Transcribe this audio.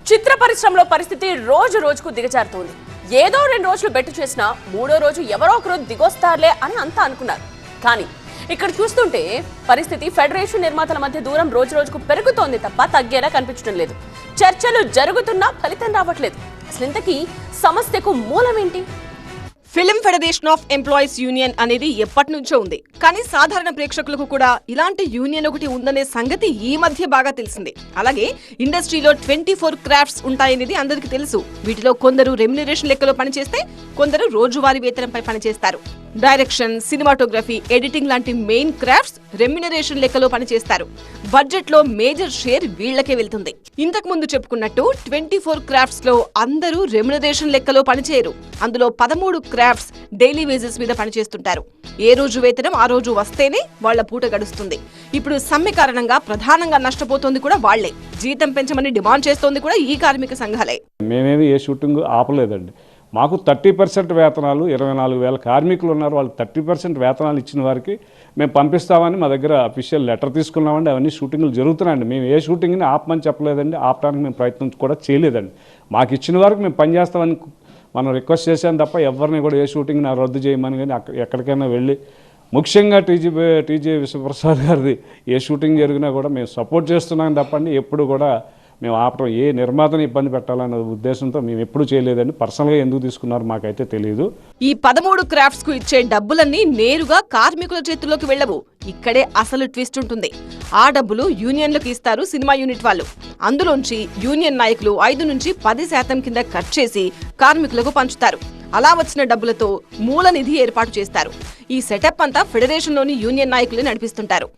చిత్ర పరిశ్రమలో పరిస్థితి రోజు రోజుకు దిగజారుతోంది. ఏదో 2 రోజులు బెట్టు చేసినా 3వ రోజు ఎవరో ఒకరు దిగొస్తారులే అని అంతా అనుకున్నారు. కానీ ఇక్కడ చూస్తుంటే పరిస్థితి ఫెడరేషన్ నిర్మాతల మధ్య దూరం రోజు రోజుకు పెరుగుతోంది తప్ప తగ్గేలా కనిపించడం లేదు. చర్చలు జరుగుతున్నా ఫలితం రావట్లేదు. అసలు ఇంతకీ సమస్యకు మూలం ఏంటి? Film federation of employees union అనేది ఎప్పటి నుంచో ఉంది. కానీ సాధారణ ప్రేక్షకులకు కూడా ఇలాంటి యూనియన్ ఒకటి ఉందనే సంగతి ఈ మధ్య బాగా తెలిసింది. అలాగే ఇండస్ట్రీలో 24 క్రాఫ్ట్స్ ఉంటాయనేది అందరికీ తెలుసు. వీటిలో కొందరు రెమ్యునరేషన్ లెక్కలో పనిచేస్తే కొందరు రోజువారీ వేతనంపై పనిచేస్తారు. డైరెక్షన్, సినిమాటోగ్రఫీ, ఎడిటింగ్ లాంటి మెయిన్ క్రాఫ్ట్స్ రెమ్యునరేషన్ లెక్కలో పనిచేస్తారు. బడ్జెట్ లో మేజర్ షేర్ వీళ్లకే వెళ్తుంది. ఇంతకు ముందు చెప్పుకున్నట్టు 24 క్రాఫ్ట్స్ లో అందరూ రెమ్యునరేషన్ లెక్కలో పనిచేయరు. అందులో 13 క్రాఫ్ట్స్ డైలీ వేజెస్ మీద పనిచేస్తుంటారు. ఏ రోజు వేతనం ఆ రోజు వస్తేనే వాళ్ల పూట గడుస్తుంది. ఇప్పుడు సమ్మె కారణంగా ప్రధానంగా నష్టపోతోంది కూడా వాళ్లే. జీతం పెంచమని డిమాండ్ చేస్తోంది కూడా ఈ కార్మిక సంఘాలే. మేమేమి ఏ షూటింగ్ ఆపలేదండి. మాకు 30% వేతనాలు, 24,000 కార్మికులు ఉన్నారు. వాళ్ళు 30% వేతనాలు ఇచ్చిన వారికి మేము పంపిస్తామని మా దగ్గర అఫీషియల్ లెటర్ తీసుకున్నామండి. అవన్నీ షూటింగ్లు జరుగుతున్నాయండి. మేము ఏ షూటింగ్ని ఆపమని చెప్పలేదండి, ఆపడానికి మేము ప్రయత్నం కూడా చేయలేదండి. మాకు ఇచ్చిన వారికి మేము పనిచేస్తామని మనం రిక్వెస్ట్ చేసాం తప్ప ఎవరిని కూడా ఏ షూటింగ్ని రద్దు చేయమని కానీ ఎక్కడికైనా వెళ్ళి, ముఖ్యంగా టీజీ విశ్వప్రసాద్ గారిది ఏ షూటింగ్ జరిగినా కూడా మేము సపోర్ట్ చేస్తున్నాం తప్పండి ఎప్పుడు కూడా మేము ఆపడం, ఏ నిర్మాతని ఇబ్బంది పెట్టాలనే ఉద్దేశంతో మేము ఎప్పుడు చేయలేదండి. పర్సనల్గా ఎందుకు తీసుకున్నారు మాకైతే తెలియదు. ఈ 13 క్రాఫ్ట్స్ కు ఇచ్చే డబ్బులన్నీ నేరుగా కార్మికుల చేతుల్లోకి వెళ్ళవు. ఇక్కడే అసలు ట్విస్ట్ ఉంటుంది. ఆ డబ్బులు యూనియన్లకు ఇస్తారు సినిమా యూనిట్ వాళ్ళు. అందులోంచి యూనియన్ నాయకులు 5 నుంచి 10% కింద కట్ చేసి కార్మికులకు పంచుతారు. అలా వచ్చిన డబ్బులతో మూల నిధి ఏర్పాటు చేస్తారు. ఈ సెటప్ అంతా ఫెడరేషన్లోని యూనియన్ నాయకులే నడిపిస్తుంటారు.